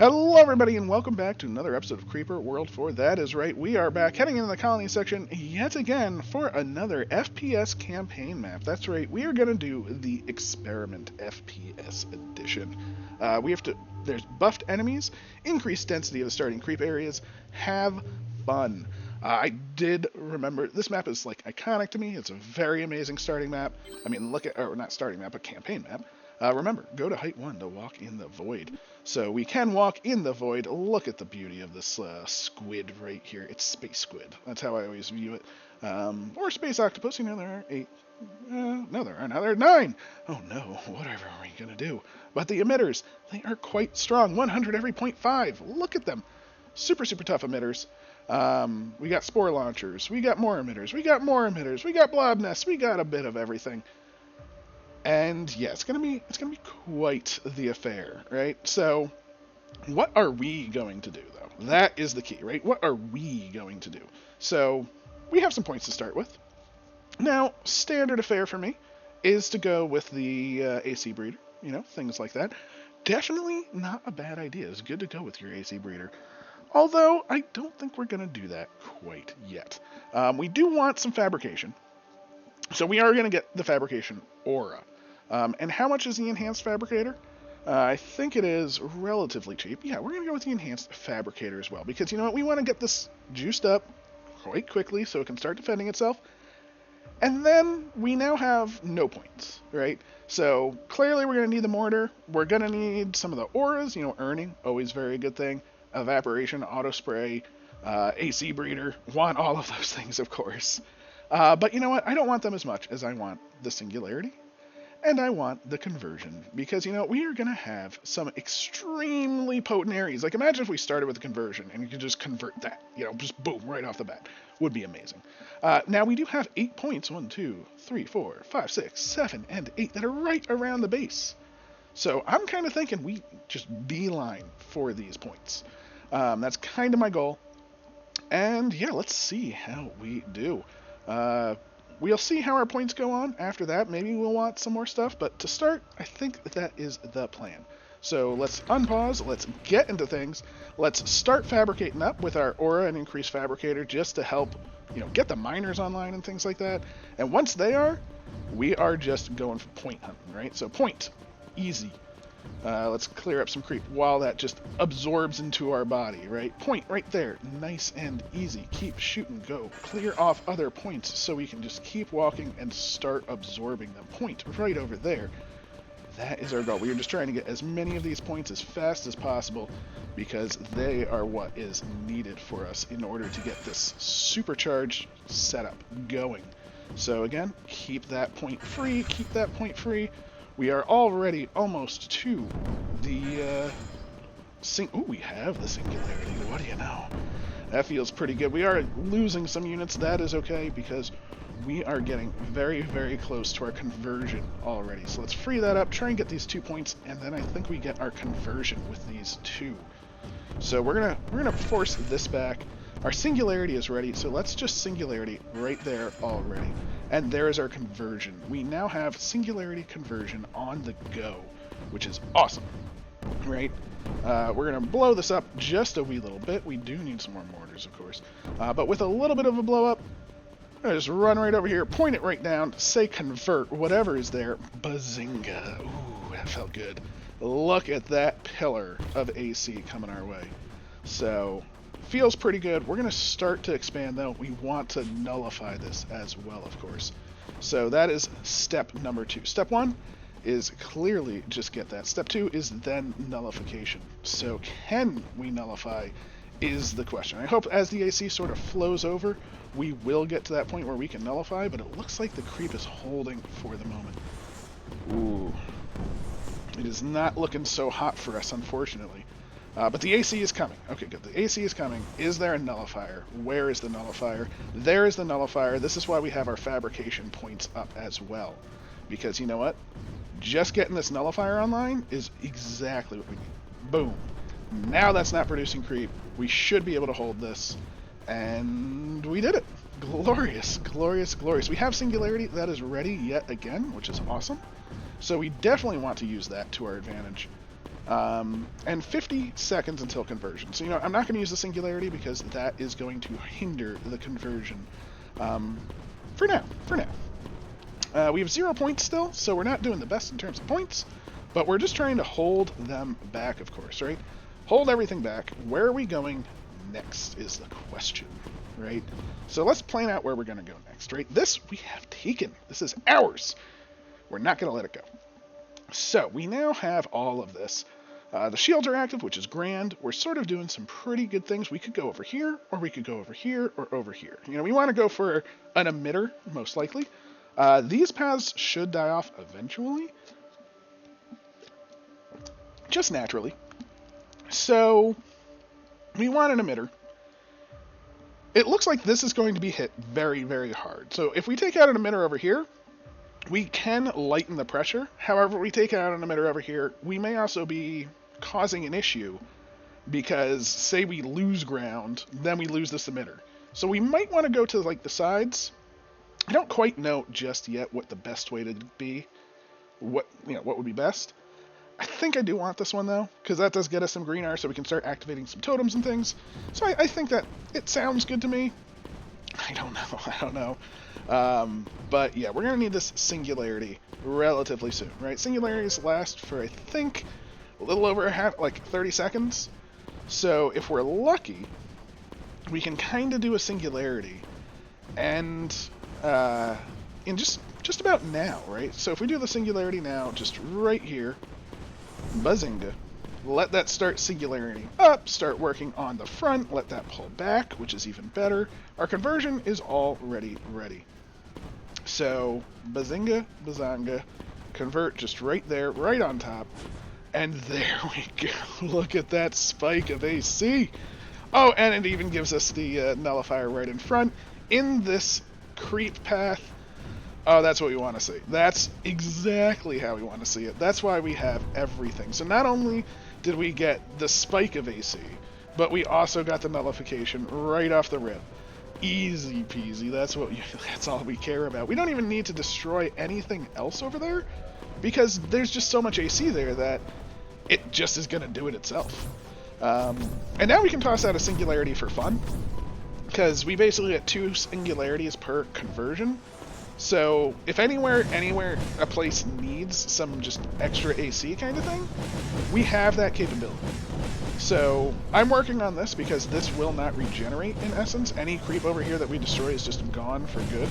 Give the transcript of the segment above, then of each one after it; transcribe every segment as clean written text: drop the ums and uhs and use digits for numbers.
Hello everybody and welcome back to another episode of Creeper World 4. That is right, we are back heading into the colony section yet again for another FPS campaign map. That's right, we are going to do the Experiment FPS edition. There's buffed enemies, increased density of the starting creep areas, have fun. I did remember, this map is like iconic to me, it's a very amazing starting map. I mean, not starting map, but campaign map. Remember, go to height 1 to walk in the void. So we can walk in the void. Look at the beauty of this squid right here. It's space squid. That's how I always view it. Or space octopus. You know, there are 8. No, there aren't. Now there are 9. Oh no, whatever are we going to do? But the emitters, they are quite strong. 100 every 0.5. Look at them. Super, super tough emitters. We got spore launchers. We got more emitters. We got more emitters. We got blob nests. We got a bit of everything. And yeah, it's gonna be quite the affair, right? So, what are we going to do, though? That is the key, right? What are we going to do? So, we have some points to start with. Now, standard affair for me is to go with the AC breeder, things like that. Definitely not a bad idea. It's good to go with your AC breeder. Although, I don't think we're going to do that quite yet. We do want some fabrication. So we are going to get the fabrication aura. And how much is the enhanced fabricator? I think it is relatively cheap. Yeah, we're going to go with the enhanced fabricator as well. Because you know what? We want to get this juiced up quite quickly so it can start defending itself. And then we now have no points, right? So clearly we're going to need the mortar. We're going to need some of the auras. Earning, always very good thing. Evaporation, auto spray, AC breeder. Want all of those things, of course. But you know what? I don't want them as much as I want the singularity. And I want the conversion, because, we are going to have some extremely potent areas. Like, imagine if we started with the conversion, and you could just convert that, just boom, right off the bat. Would be amazing. Now, we do have 8 points, 1, 2, 3, 4, 5, 6, 7, and 8, that are right around the base. So, I'm kind of thinking we just beeline for these points. That's kind of my goal. And, yeah, let's see how we do. We'll see how our points go on. After that, maybe we'll want some more stuff. But to start, I think that is the plan. So let's unpause. Let's get into things. Let's start fabricating up with our aura and increased fabricator just to help, get the miners online and things like that. And once they are, we are just going for point hunting, right? So point, easy. Let's clear up some creep while that just absorbs into our body, right? Point right there, nice and easy. Keep shooting, go. Clear off other points so we can just keep walking and start absorbing them. Point right over there. That is our goal. We are just trying to get as many of these points as fast as possible because they are what is needed for us in order to get this supercharged setup going. So again, keep that point free, keep that point free. We are already almost to the we have the singularity. What do you know? That feels pretty good. We are losing some units. That is okay because we are getting very, very close to our conversion already. So let's free that up, try and get these 2 points, and then I think we get our conversion with these 2. So we're gonna force this back. Our singularity is ready, so let's just singularity right there already. And there is our conversion. We now have singularity conversion on the go, which is awesome, right? We're going to blow this up just a wee little bit. We do need some more mortars, of course. But with a little bit of a blow up, I'm going to just run right over here, point it right down, say convert, whatever is there. Bazinga. Ooh, that felt good. Look at that pillar of AC coming our way. So, feels pretty good. We're going to start to expand, though. We want to nullify this as well, of course. So that is step number 2. Step 1 is clearly just get that. Step 2 is then nullification. So can we nullify is the question. I hope as the AC sort of flows over, we will get to that point where we can nullify, but it looks like the creep is holding for the moment. Ooh. It is not looking so hot for us, unfortunately. But the AC is coming. Okay, good. The AC is coming. Is there a nullifier? Where is the nullifier? There is the nullifier. This is why we have our fabrication points up as well. Because you know what? Just getting this nullifier online is exactly what we need. Boom. Now that's not producing creep. We should be able to hold this. And we did it. Glorious, glorious, glorious. We have singularity that is ready yet again, which is awesome. So we definitely want to use that to our advantage. And 50 seconds until conversion. So, I'm not going to use the Singularity because that is going to hinder the conversion for now. We have 0 points still, so we're not doing the best in terms of points, but we're just trying to hold them back, of course, right? Hold everything back. Where are we going next is the question, right? So let's plan out where we're going to go next, right? This we have taken. This is ours. We're not going to let it go. So we now have all of this. The shields are active, which is grand. We're sort of doing some pretty good things. We could go over here, or we could go over here, or over here. We want to go for an emitter, most likely. These paths should die off eventually. Just naturally. So we want an emitter. It looks like this is going to be hit very, very hard. So if we take out an emitter over here, we can lighten the pressure. However, we take out an emitter over here, we may also be causing an issue because, say we lose ground, then we lose this emitter. So we might want to go to like the sides. I don't quite know just yet what the best way to be. What would be best. I think I do want this one though, because that does get us some green R, so we can start activating some totems and things. So I think that it sounds good to me. I don't know. But yeah, we're going to need this Singularity relatively soon, right? Singularities last for, I think, a little over 30 seconds. So if we're lucky, we can kind of do a Singularity and in just about now, right? So if we do the Singularity now, just right here, Bazinga. Let that start Singularity up, start working on the front, let that pull back, which is even better. Our conversion is already ready. So, Bazinga, Bazanga, convert just right there, right on top. And there we go. Look at that spike of AC. Oh, and it even gives us the nullifier right in front. In this creep path, oh, that's what we want to see. That's exactly how we want to see it. That's why we have everything. So not only did we get the spike of AC, but we also got the nullification right off the rip. Easy peasy. That's all we care about. We don't even need to destroy anything else over there because there's just so much AC there that it just is going to do it itself. And now we can toss out a Singularity for fun because we basically get 2 Singularities per conversion. So if anywhere a place needs some just extra AC kind of thing, we have that capability. So I'm working on this because this will not regenerate in essence. Any creep over here that we destroy is just gone for good.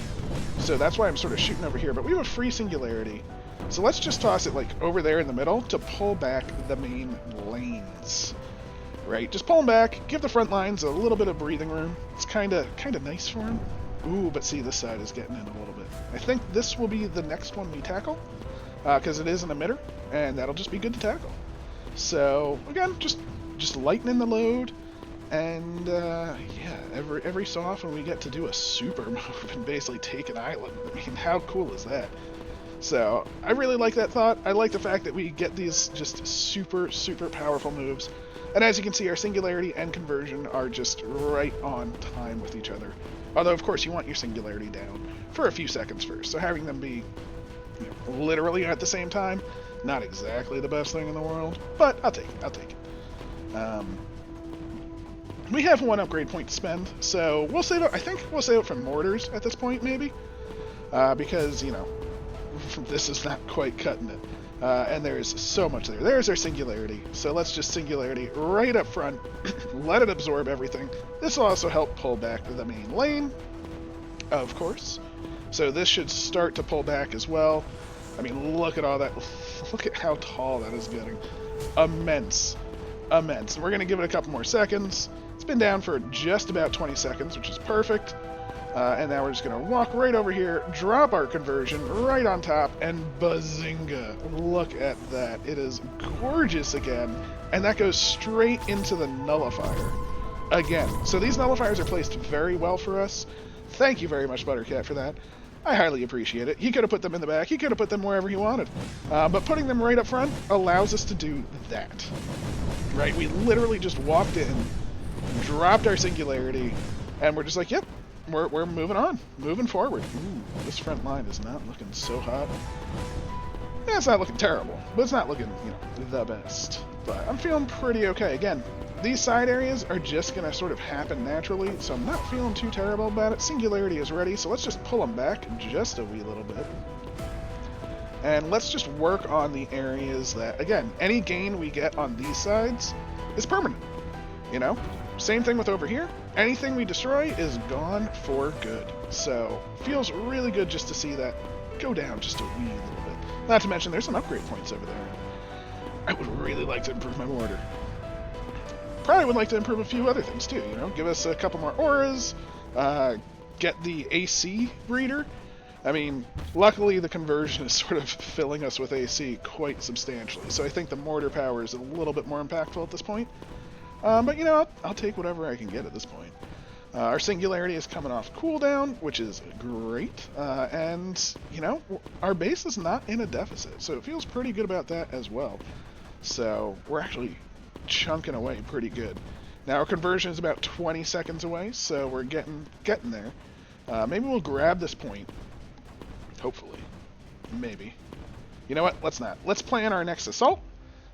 So that's why I'm sort of shooting over here. But we have a free Singularity. So let's just toss it like over there in the middle to pull back the main lanes. Right? Just pull them back, give the front lines a little bit of breathing room. It's kind of nice for them. Ooh, but see, this side is getting in a little bit. I think this will be the next one we tackle, because it is an emitter, and that'll just be good to tackle. So, again, just lightening the load, and yeah, every so often we get to do a super move and basically take an island. I mean, how cool is that? So, I really like that thought. I like the fact that we get these just super, super powerful moves. And as you can see, our Singularity and Conversion are just right on time with each other. Although, of course, you want your Singularity down for a few seconds first. So having them be literally at the same time, not exactly the best thing in the world, but I'll take it. We have 1 upgrade point to spend, so we'll save it. I think we'll save it for mortars at this point, maybe, because this is not quite cutting it. And there's so much there. There's our Singularity. So let's just Singularity right up front. Let it absorb everything. This will also help pull back the main lane, of course. So this should start to pull back as well. I mean, look at all that. Look at how tall that is getting. Immense. And we're going to give it a couple more seconds. It's been down for just about 20 seconds, which is perfect. And now we're just going to walk right over here, drop our conversion right on top, and bazinga. Look at that. It is gorgeous again. And that goes straight into the nullifier again. So these nullifiers are placed very well for us. Thank you very much, ButtrCat, for that. I highly appreciate it. He could have put them in the back. He could have put them wherever he wanted. But putting them right up front allows us to do that. Right? We literally just walked in, dropped our Singularity, and we're just like, yep. We're moving on, moving forward. Ooh, this front line is not looking so hot. Yeah, it's not looking terrible, but it's not looking, the best. but I'm feeling pretty okay. Again, these side areas are just going to sort of happen naturally, so I'm not feeling too terrible about it. Singularity is ready, so let's just pull them back just a wee little bit. And let's just work on the areas that, again, any gain we get on these sides is permanent. You know? Same thing with over here. Anything we destroy is gone for good. So, feels really good just to see that go down just a wee little bit. Not to mention, there's some upgrade points over there. I would really like to improve my mortar. Probably would like to improve a few other things too, you know? Give us a couple more auras, get the AC breeder. I mean, luckily the conversion is sort of filling us with AC quite substantially, so I think the mortar power is a little bit more impactful at this point. But you know, I'll take whatever I can get at this point. Our Singularity is coming off cooldown, which is great, and, you know, our base is not in a deficit, so it feels pretty good about that as well. So, we're actually chunking away pretty good. Now, our conversion is about 20 seconds away, so we're getting there. Maybe we'll grab this point. Hopefully. Maybe. You know what? Let's not. Let's plan our next assault.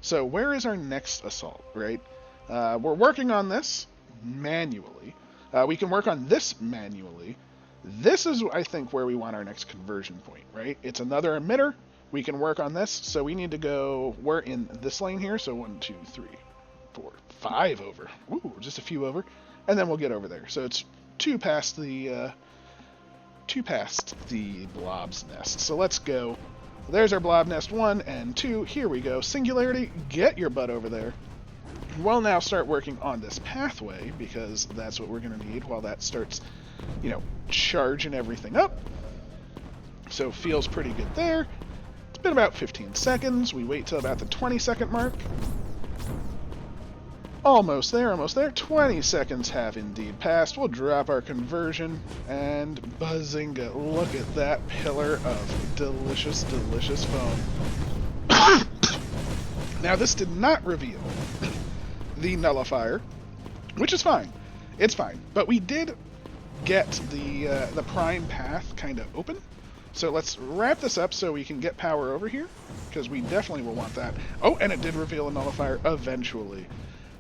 So, where is our next assault, right? We're working on this manually. We can work on this manually. This is, I think, where we want our next conversion point, right? It's another emitter. We can work on this. So we need to go, we're in this lane here. So 1, 2, 3, 4, 5 over. Ooh, just a few over. And then we'll get over there. So it's two past the Blob's Nest. So let's go. There's our Blob Nest 1 and 2. Here we go. Singularity, get your butt over there. We'll now start working on this pathway, because that's what we're going to need while that starts, you know, charging everything up. So feels pretty good there. It's been about 15 seconds. We wait till about the 20-second mark. Almost there, almost there. 20 seconds have indeed passed. We'll drop our conversion, and buzzinga, look at that pillar of delicious, delicious foam. Now, this did not reveal the nullifier, which is fine. It's fine. But we did get the prime path kind of open. So let's wrap this up so we can get power over here, because we definitely will want that. Oh, and it did reveal a nullifier eventually.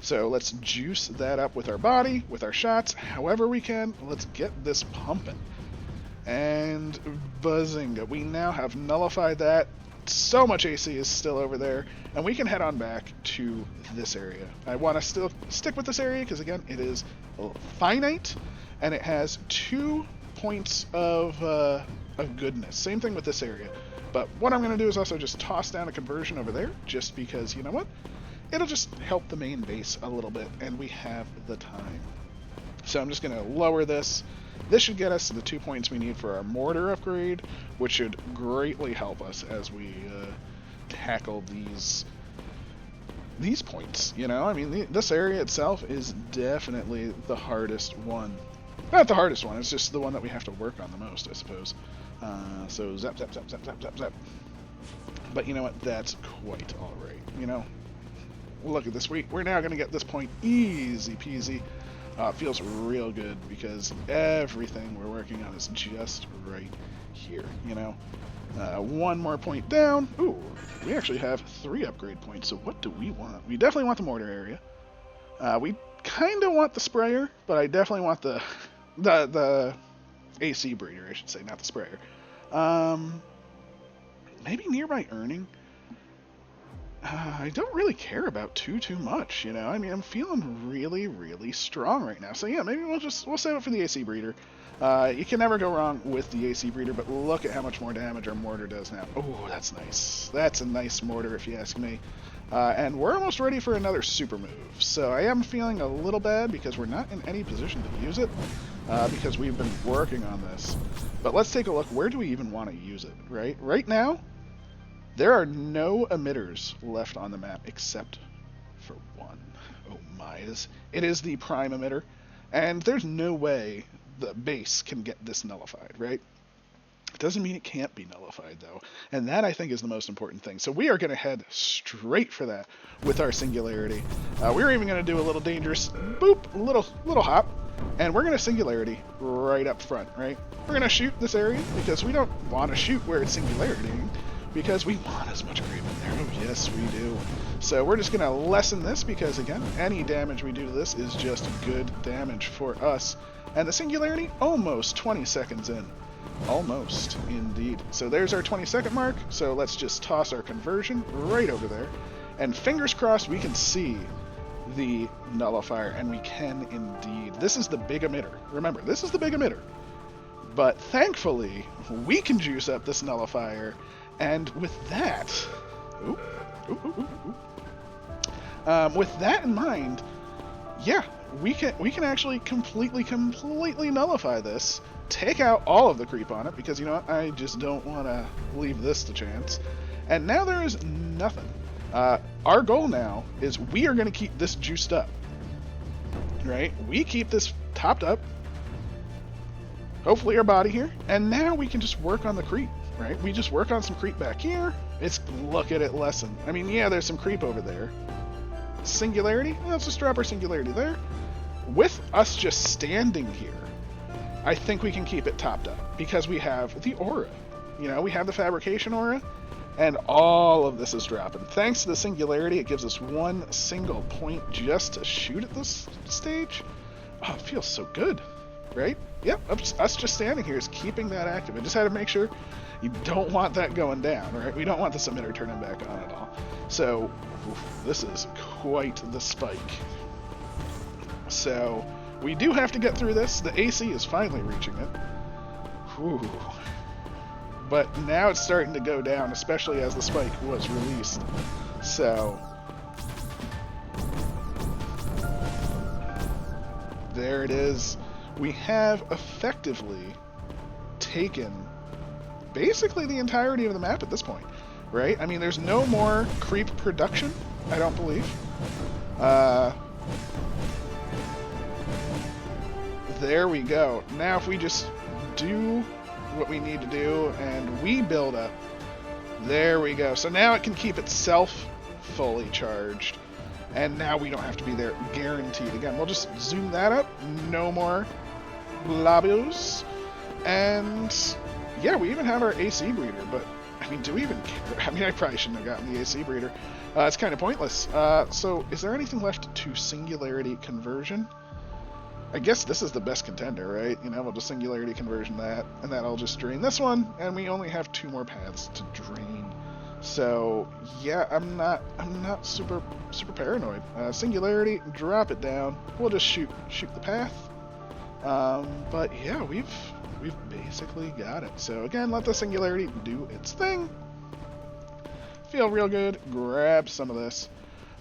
So let's juice that up with our body, with our shots, however we can. Let's get this pumping. And buzzinga, we now have nullified that. So much AC is still over there, and we can head on back to this area. I want to still stick with this area because, again, it is finite, and it has 2 points of goodness. Same thing with this area. But what I'm going to do is also just toss down a conversion over there, just because, you know what? It'll just help the main base a little bit, and we have the time. So I'm just going to lower this. This should get us the 2 points we need for our mortar upgrade, which should greatly help us as we tackle these points. You know, I mean, this area itself is definitely the hardest one. Not the hardest one, it's just the one that we have to work on the most, I suppose. So zap, zap, zap, zap, zap, zap, zap. But you know what? That's quite alright. You know, look at this. We're now going to get this point easy peasy. Feels real good because everything we're working on is just right here, you know. 1 more point down. Ooh, we actually have 3 upgrade points, so what do we want? We definitely want the mortar area. We kind of want the sprayer, but I definitely want the AC breeder, I should say, not the sprayer. Maybe nearby earning. I don't really care about too much, you know. I mean, I'm feeling really, really strong right now. So yeah, maybe we'll save it for the AC breeder. You can never go wrong with the AC breeder, but look at how much more damage our mortar does now. Oh, that's nice. That's a nice mortar, if you ask me. And we're almost ready for another super move. So I am feeling a little bad because we're not in any position to use it, because we've been working on this. But let's take a look. Where do we even want to use it, right? Right now, there are no emitters left on the map except for one. Oh my, it is the prime emitter, and there's no way the base can get this nullified, right? It doesn't mean it can't be nullified, though, and that, I think, is the most important thing. So we are going to head straight for that with our Singularity. We're even going to do a little dangerous, boop, little hop, and we're going to Singularity right up front, right? We're going to shoot this area because we don't want to shoot where it's Singularity. because we want as much creep in there. Oh, yes, we do. So we're just going to lessen this because, again, any damage we do to this is just good damage for us. And the Singularity, almost 20 seconds in. Almost, indeed. So there's our 20-second mark. So let's just toss our conversion right over there. And fingers crossed we can see the nullifier, and we can indeed. This is the big emitter. Remember, this is the big emitter. But thankfully, we can juice up this nullifier, and with that, with that in mind, yeah, we can actually completely nullify this, take out all of the creep on it, because you know what, I just don't want to leave this to chance. And now there is nothing. Our goal now is we are going to keep this juiced up, right? We keep this topped up. Hopefully our body here, and now we can just work on the creep, right? We just work on some creep back here. It's look at it lessen. I mean, yeah, there's some creep over there. Singularity, let's just drop our Singularity there. With us just standing here, I think we can keep it topped up because we have the aura. You know, we have the fabrication aura, and all of this is dropping. Thanks to the Singularity, it gives us one single point just to shoot at this stage. Oh, it feels so good. Right? Yep, us just standing here is keeping that active. I just had to make sure you don't want that going down, right? We don't want this emitter turning back on at all. So, this is quite the spike. So, we do have to get through this. The AC is finally reaching it. Whew. But now it's starting to go down, especially as the spike was released. So, there it is. We have effectively taken basically the entirety of the map at this point, right? I mean, there's no more creep production, I don't believe. There we go. Now if we just do what we need to do and we build up, there we go. So now it can keep itself fully charged. And now we don't have to be there, guaranteed. Again, we'll just zoom that up. No more blobos. And yeah, we even have our AC breeder, but I mean, do we even care? I mean, I probably shouldn't have gotten the AC breeder. It's kind of pointless. So is there anything left to Singularity Conversion? I guess this is the best contender, right? You know, we'll just Singularity Conversion that, and that'll just drain this one, and we only have 2 more paths to drain. So yeah, I'm not super paranoid. Singularity, drop it down. We'll just shoot the path. But yeah, we've basically got it. So again, let the Singularity do its thing. Feel real good. Grab some of this.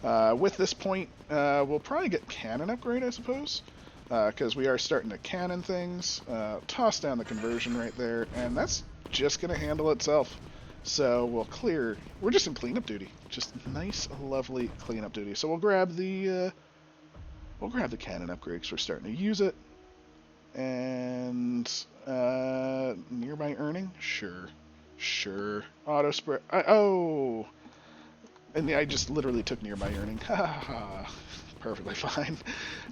With this point, we'll probably get cannon upgrade, I suppose, because we are starting to cannon things. Toss down the conversion right there, and that's just gonna handle itself. So we're just in cleanup duty. Just nice, lovely cleanup duty. So we'll grab the cannon upgrade because we're starting to use it. And nearby earning? Sure. Auto spread. Oh! And I just literally took nearby earning. Perfectly fine.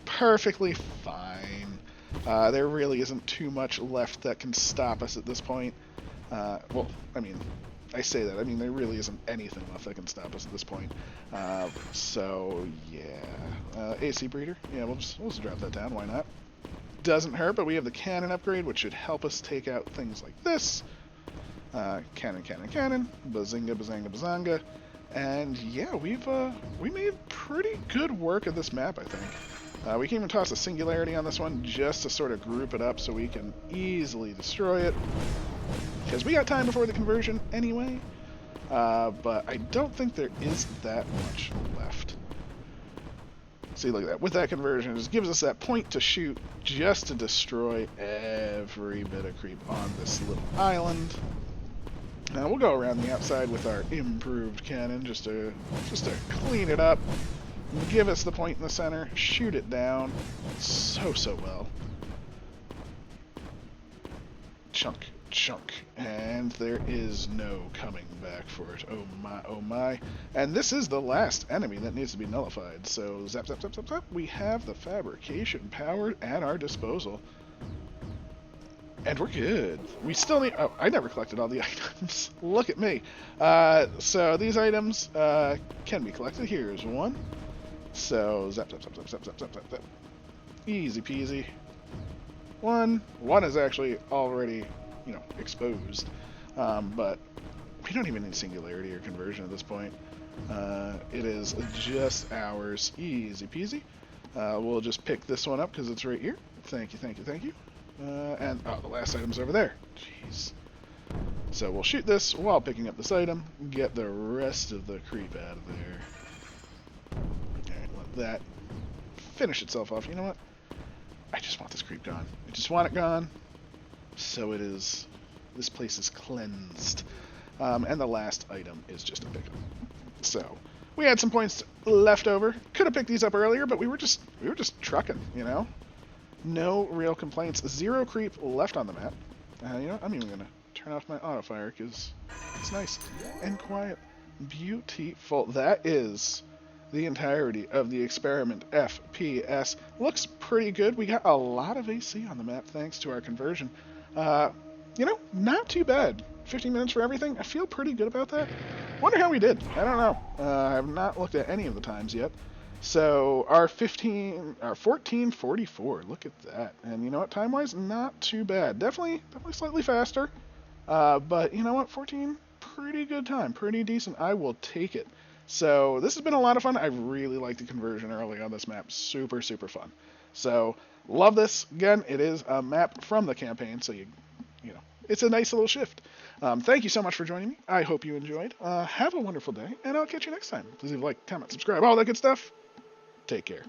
Perfectly fine. There really isn't too much left that can stop us at this point. Well, I mean, I say that. I mean, there really isn't anything left that can stop us at this point. So, yeah. AC breeder? Yeah, we'll just drop that down. Why not? Doesn't hurt, but we have the cannon upgrade, which should help us take out things like this. Cannon. Bazinga, bazanga. And, yeah, we made pretty good work of this map, I think. We can even toss a Singularity on this one just to sort of group it up so we can easily destroy it. Because we got time before the conversion anyway, but I don't think there is that much left. See, look at that. With that conversion, it just gives us that point to shoot just to destroy every bit of creep on this little island. Now we'll go around the outside with our improved cannon just to clean it up, give us the point in the center, shoot it down so well. Chunk. And there is no coming back for it. Oh my. And this is the last enemy that needs to be nullified. So zap. We have the fabrication power at our disposal. And we're good. We still need... Oh, I never collected all the items. Look at me. So these items can be collected. Here's one. So, zap, zap, zap, zap, zap, zap, zap, zap, zap. Easy peasy. One is actually already, exposed. But we don't even need singularity or conversion at this point. It is just ours. Easy peasy. We'll just pick this one up because it's right here. Thank you, thank you, thank you. And the last item's over there. Jeez. So we'll shoot this while picking up this item, get the rest of the creep out of there. Alright, let that finish itself off. You know what? I just want this creep gone. I just want it gone. So it is. This place is cleansed. And the last item is just a pickup. So we had some points left over. Could have picked these up earlier, but we were just trucking, No real complaints. 0 creep left on the map. I'm even gonna turn off my auto fire because it's nice and quiet. Beautiful. That is the entirety of the experiment FPS. Looks pretty good. We got a lot of AC on the map thanks to our conversion. Not too bad. 15 minutes for everything. I feel pretty good about that. Wonder how we did. I don't know. I have not looked at any of the times yet. So our 14:44. Look at that. And you know what? Time-wise, not too bad. Definitely slightly faster. But you know what? 14, pretty good time. Pretty decent. I will take it. So this has been a lot of fun. I really like the conversion early on this map. Super, super fun. So love this. Again, it is a map from the campaign, so it's a nice little shift. Thank you so much for joining me. I hope you enjoyed. Have a wonderful day, and I'll catch you next time. Please leave a like, comment, subscribe, all that good stuff. Take care.